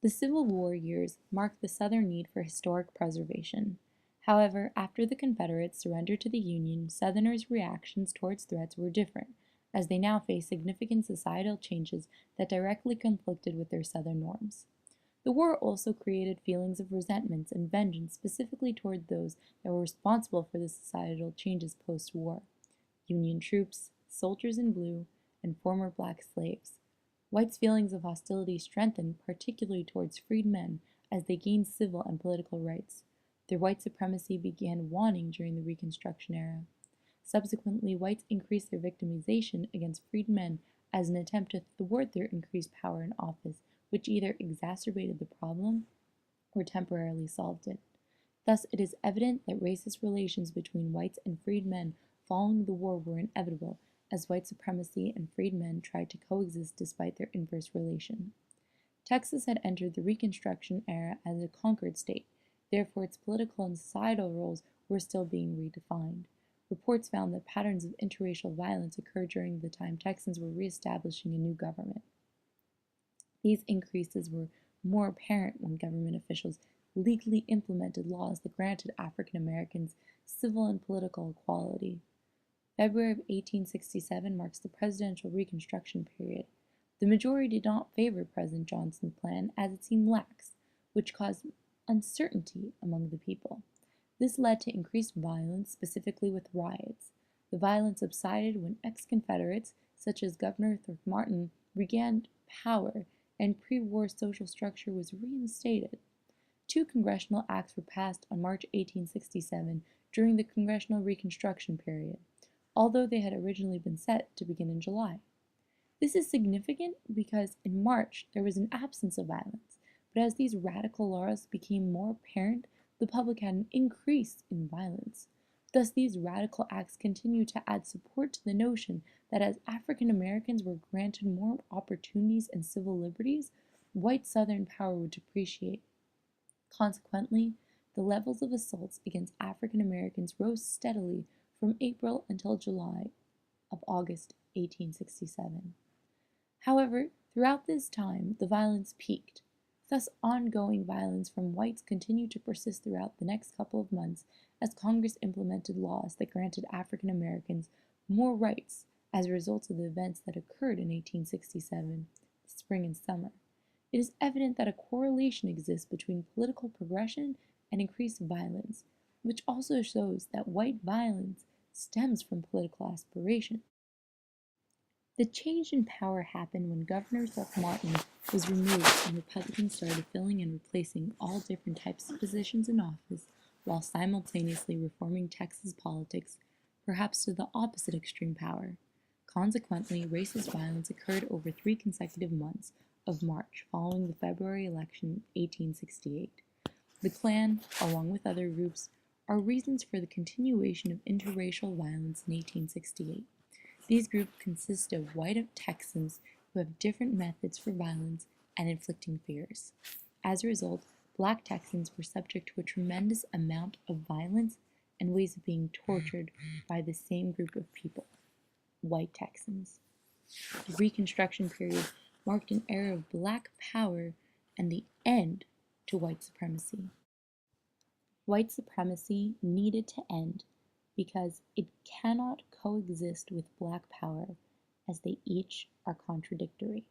The Civil War years marked the Southern need for historic preservation. However, after the Confederates surrendered to the Union, Southerners' reactions towards threats were different, as they now faced significant societal changes that directly conflicted with their Southern norms. The war also created feelings of resentment and vengeance specifically toward those that were responsible for the societal changes post-war: Union troops, soldiers in blue, and former black slaves. Whites' feelings of hostility strengthened, particularly towards freedmen, as they gained civil and political rights. Their white supremacy began waning during the Reconstruction era. Subsequently, whites increased their victimization against freedmen as an attempt to thwart their increased power in office, which either exacerbated the problem or temporarily solved it. Thus, it is evident that racist relations between whites and freedmen following the war were inevitable, as white supremacy and freedmen tried to coexist despite their inverse relation. Texas had entered the Reconstruction era as a conquered state, therefore its political and societal roles were still being redefined. Reports found that patterns of interracial violence occurred during the time Texans were reestablishing a new government. These increases were more apparent when government officials legally implemented laws that granted African Americans civil and political equality. February of 1867 marks the presidential Reconstruction period. The majority did not favor President Johnson's plan as it seemed lax, which caused uncertainty among the people. This led to increased violence, specifically with riots. The violence subsided when ex-Confederates, such as Governor Throckmorton, regained power and pre-war social structure was reinstated. Two congressional acts were passed on March 1867 during the Congressional Reconstruction period, although they had originally been set to begin in July. This is significant because in March there was an absence of violence, but as these radical laws became more apparent, the public had an increase in violence. Thus, these radical acts continue to add support to the notion that as African Americans were granted more opportunities and civil liberties, white Southern power would depreciate. Consequently, the levels of assaults against African Americans rose steadily from April until July of August 1867. However, throughout this time, the violence peaked. Thus, ongoing violence from whites continued to persist throughout the next couple of months as Congress implemented laws that granted African Americans more rights as a result of the events that occurred in 1867, the spring and summer. It is evident that a correlation exists between political progression and increased violence, which also shows that white violence stems from political aspiration. The change in power happened when Governor Throckmorton was removed and Republicans started filling and replacing all different types of positions in office while simultaneously reforming Texas politics, perhaps to the opposite extreme power. Consequently, racist violence occurred over 3 consecutive months of March following the February election of 1868. The Klan, along with other groups, are reasons for the continuation of interracial violence in 1868. These groups consist of white Texans who have different methods for violence and inflicting fears. As a result, black Texans were subject to a tremendous amount of violence and ways of being tortured by the same group of people, white Texans. The Reconstruction period marked an era of black power and the end to white supremacy. White supremacy needed to end because it cannot coexist with black power as they each are contradictory.